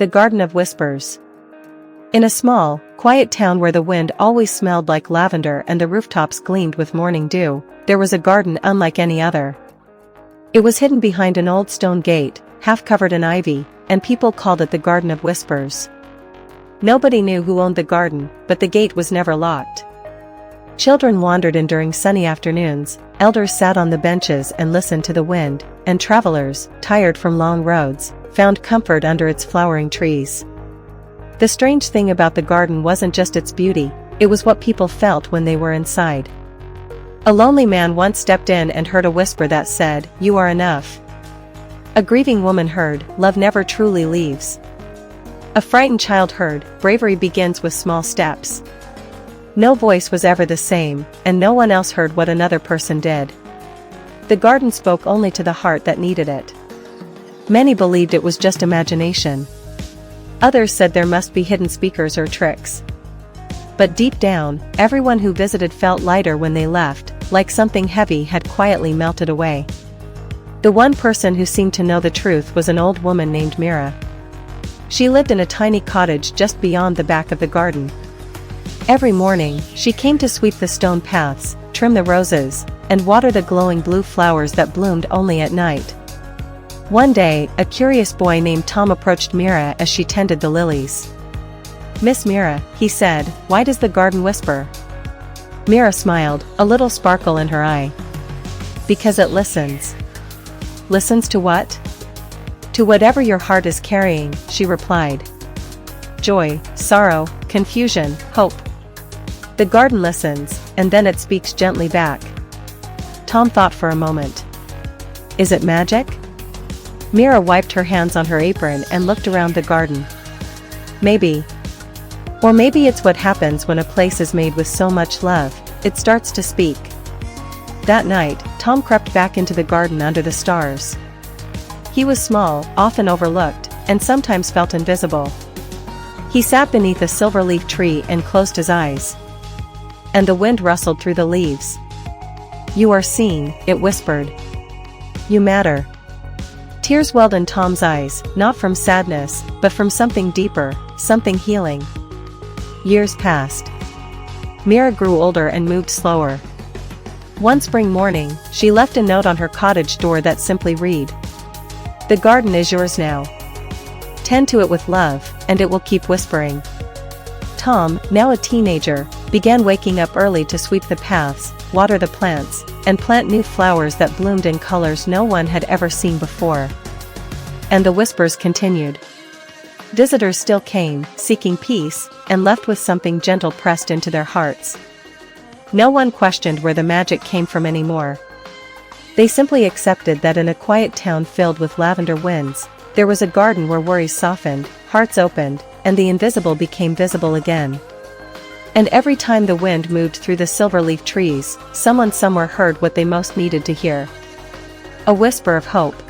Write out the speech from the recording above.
The Garden of Whispers. In a small, quiet town where the wind always smelled like lavender and the rooftops gleamed with morning dew, there was a garden unlike any other. It was hidden behind an old stone gate, half covered in ivy, and people called it the Garden of Whispers. Nobody knew who owned the garden, but the gate was never locked. Children wandered in during sunny afternoons, elders sat on the benches and listened to the wind, and travelers, tired from long roads, found comfort under its flowering trees. The strange thing about the garden wasn't just its beauty, it was what people felt when they were inside. A lonely man once stepped in and heard a whisper that said, "You are enough." A grieving woman heard, "Love never truly leaves." A frightened child heard, "Bravery begins with small steps." No voice was ever the same, and no one else heard what another person did. The garden spoke only to the heart that needed it. Many believed it was just imagination. Others said there must be hidden speakers or tricks. But deep down, everyone who visited felt lighter when they left, like something heavy had quietly melted away. The one person who seemed to know the truth was an old woman named Mira. She lived in a tiny cottage just beyond the back of the garden. Every morning, she came to sweep the stone paths, trim the roses, and water the glowing blue flowers that bloomed only at night. One day, a curious boy named Tom approached Mira as she tended the lilies. "Miss Mira," he said, "why does the garden whisper?" Mira smiled, a little sparkle in her eye. "Because it listens." "Listens to what?" "To whatever your heart is carrying," she replied. "Joy, sorrow, confusion, hope. The garden listens, and then it speaks gently back." Tom thought for a moment. "Is it magic?" Mira wiped her hands on her apron and looked around the garden. "Maybe. Or maybe it's what happens when a place is made with so much love, it starts to speak." That night, Tom crept back into the garden under the stars. He was small, often overlooked, and sometimes felt invisible. He sat beneath a silver-leaf tree and closed his eyes. And the wind rustled through the leaves. "You are seen," it whispered. "You matter." Tears welled in Tom's eyes, not from sadness, but from something deeper, something healing. Years passed. Mira grew older and moved slower. One spring morning, she left a note on her cottage door that simply read, "The garden is yours now. Tend to it with love, and it will keep whispering." Tom, now a teenager, began waking up early to sweep the paths, water the plants, and plant new flowers that bloomed in colors no one had ever seen before. And the whispers continued. Visitors still came, seeking peace, and left with something gentle pressed into their hearts. No one questioned where the magic came from anymore. They simply accepted that in a quiet town filled with lavender winds, there was a garden where worries softened, hearts opened, and the invisible became visible again. And every time the wind moved through the silver-leaf trees, someone somewhere heard what they most needed to hear. A whisper of hope,